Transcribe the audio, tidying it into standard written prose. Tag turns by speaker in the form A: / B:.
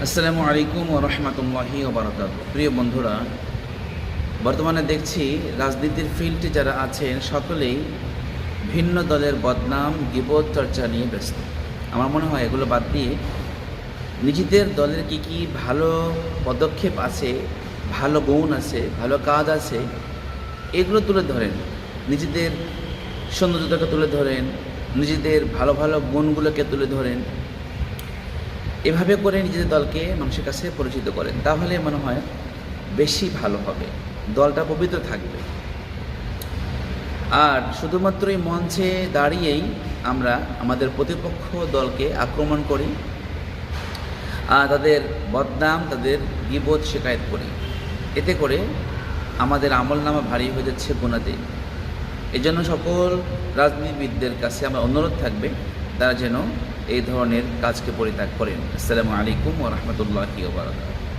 A: আসসালামু আলাইকুম ওয়া রাহমাতুল্লাহি ওয়া বারাকাতুহু। প্রিয় বন্ধুরা, বর্তমানে দেখছি রাজনীতির ফিল্ডে যারা আছেন সকলেই ভিন্ন দলের বদনাম গীবত চর্চা নিয়ে ব্যস্ত। আমার মনে হয় এগুলো বাদ দিয়ে নিজেদের দলের কি ভালো পদক্ষেপ আছে, ভালো গুণ আছে, ভালো কাজ আছে, এগুলো তুলে ধরেন। নিজেদের সৌন্দর্যতাকে তুলে ধরেন, নিজেদের ভালো ভালো গুণগুলোকে তুলে ধরেন। এভাবে করে নিজেদের দলকে মানুষের কাছে পরিচিত করেন, তাহলে মনে হয় বেশি ভালো হবে, দলটা পবিত্র থাকবে। আর শুধুমাত্র এই মঞ্চে দাঁড়িয়েই আমরা আমাদের প্রতিপক্ষ দলকে আক্রমণ করি আর তাদের বদনাম, তাদের গীবত শিকায়ত করি, এতে করে আমাদের আমলনামা ভারী হয়ে যাচ্ছে গুনাতে। এজন্য সকল রাজনীতিবিদদের কাছে আমার অনুরোধ থাকবে তারা যেন এই ধরনের কাজকে পরিত্যাগ করেন। আসসালামু আলাইকুম ওয়া রাহমাতুল্লাহি ওয়া বারাকাতুহু।